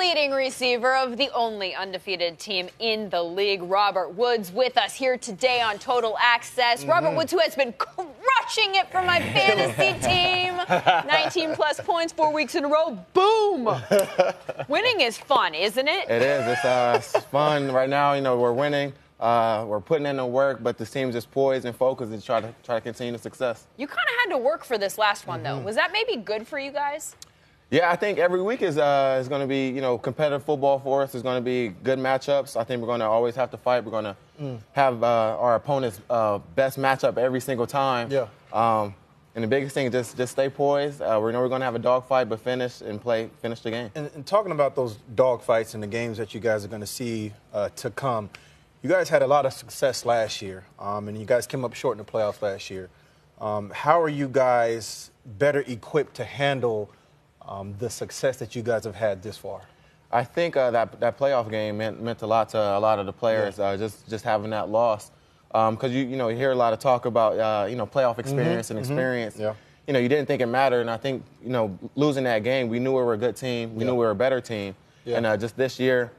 leading receiver of the only undefeated team in the league, Robert Woods, with us here today on Total Access. Robert Woods, who has been crushing it for my fantasy team. 19-plus points 4 weeks in a row. Boom! Winning is fun, isn't it? It is. It's fun right now. You know, we're winning. We're putting in the work, but the team's just poised and focused and try to continue the success. You kind of had to work for this last one, though. Was that maybe good for you guys? Yeah, I think every week is going to be, you know, competitive football for us. It's going to be good matchups. I think we're going to always have to fight. We're going to have our opponent's best matchup every single time. Yeah. And the biggest thing is just stay poised. We know we're going to have a dogfight, but finish the game. And talking about those dogfights and the games that you guys are going to see to come, you guys had a lot of success last year, and you guys came up short in the playoffs last year. How are you guys better equipped to handle the success that you guys have had this far? I think that playoff game meant a lot to a lot of the players. Just having that loss, because you hear a lot of talk about playoff experience and experience. Yeah. You know, you didn't think it mattered, and I think losing that game, we knew we were a good team. We knew we were a better team, and just this year,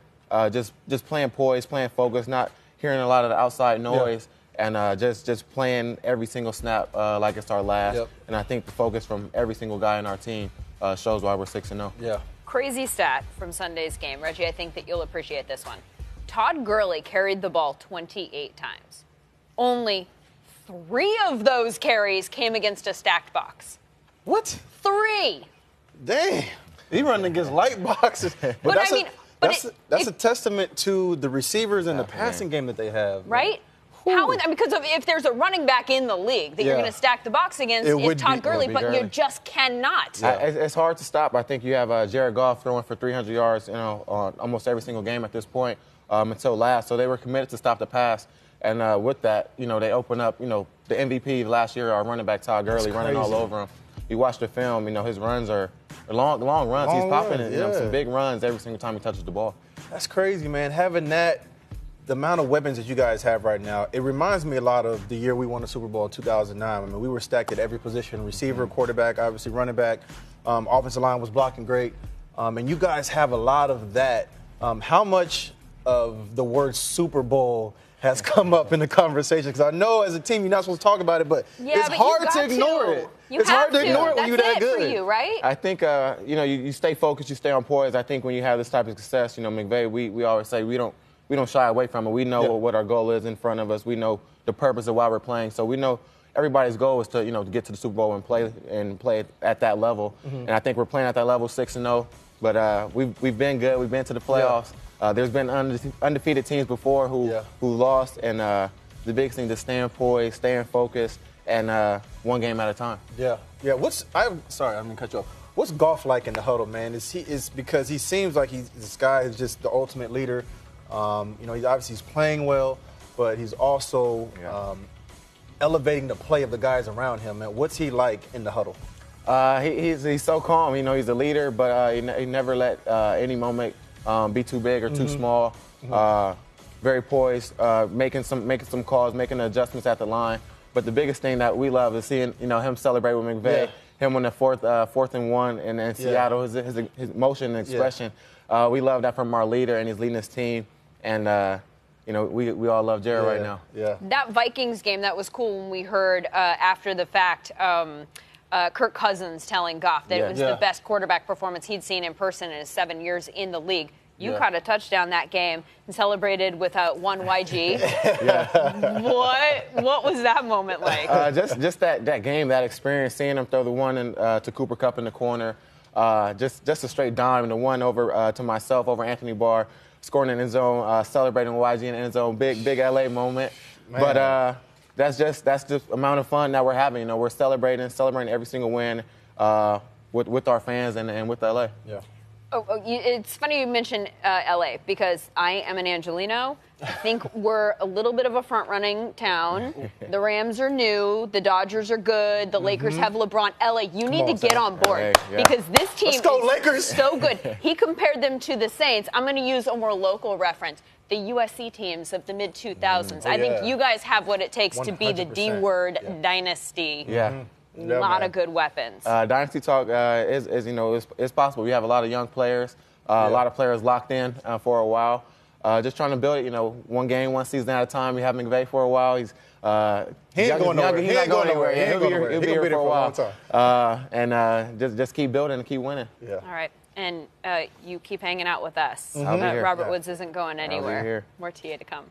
just playing poised, playing focused, not hearing a lot of the outside noise. And just playing every single snap like it's our last. Yep. And I think the focus from every single guy in our team shows why we're 6-0. Yeah. Crazy stat from Sunday's game. Reggie, I think that you'll appreciate this one. Todd Gurley carried the ball 28 times. Only 3 of those carries came against a stacked box. What? 3. Dang. He running against light boxes. But that's a testament to the receivers and the passing game that they have. Right? Because if there's a running back in the league that you're going to stack the box against, it's Todd Gurley, but you just cannot. It's hard to stop. I think you have Jared Goff throwing for 300 yards, on almost every single game at this point until last. So they were committed to stop the pass, and with that, they open up, the MVP last year, our running back Todd Gurley, running all over him. You watch the film, his runs are long runs. He's popping some big runs every single time he touches the ball. That's crazy, man. Having the amount of weapons that you guys have right now, it reminds me a lot of the year we won the Super Bowl in 2009. I mean, we were stacked at every position, receiver, quarterback, obviously running back. Offensive line was blocking great. And you guys have a lot of that. How much of the word Super Bowl has come up in the conversation? Because I know as a team you're not supposed to talk about it, but it's hard to ignore it. It's hard to ignore it when you're that good. For you, right? I think, you stay focused, you stay on poise. I think when you have this type of success, McVay, we always say we don't shy away from it. We know what our goal is in front of us. We know the purpose of why we're playing. So we know everybody's goal is to, to get to the Super Bowl and play at that level. And I think we're playing at that level, 6-0. But we've been good. We've been to the playoffs. There's been undefeated teams before who lost. And the biggest thing is staying poised, staying focused, and one game at a time. Yeah. Sorry, I'm gonna cut you off. What's Goff like in the huddle, man? Is because he seems like this guy is just the ultimate leader. He's playing well, but he's also elevating the play of the guys around him. Man, what's he like in the huddle? He's so calm. He's a leader, but he never let any moment be too big or too small. Very poised, making some calls, making adjustments at the line. But the biggest thing that we love is seeing him celebrate with McVay. Him on the fourth and 1 in Seattle. His motion and expression. We love that from our leader, and he's leading his team. And, we all love Jared right now. Yeah. That Vikings game, that was cool when we heard after the fact Kirk Cousins telling Goff that it was the best quarterback performance he'd seen in person in his 7 years in the league. You caught a touchdown that game and celebrated with one YG. What was that moment like? Just that game, that experience, seeing him throw the one to Cooper Kupp in the corner. Just a straight dime, the one over to myself over Anthony Barr, scoring in the end zone, celebrating YG in the end zone, big LA moment. Man. But that's the amount of fun that we're having. We're celebrating every single win with our fans and with LA. Yeah. It's funny you mentioned LA because I am an Angelino. I think we're a little bit of a front-running town. The Rams are new. The Dodgers are good. The Lakers have LeBron. LA, you need to get on board because this team is so good. He compared them to the Saints. I'm going to use a more local reference. The USC teams of the mid-2000s. I think you guys have what it takes to be the D-word dynasty. Yeah. A lot of good weapons. Dynasty talk is possible. We have a lot of young players. A lot of players locked in for a while. Just trying to build it, one game, one season at a time. We have McVay for a while. He's he ain't going nowhere. He's not going anywhere. He'll be here for a while. And just keep building and keep winning. Yeah. All right. And you keep hanging out with us. I'll be here. Robert Woods isn't going anywhere. I'll be here. More TA to come.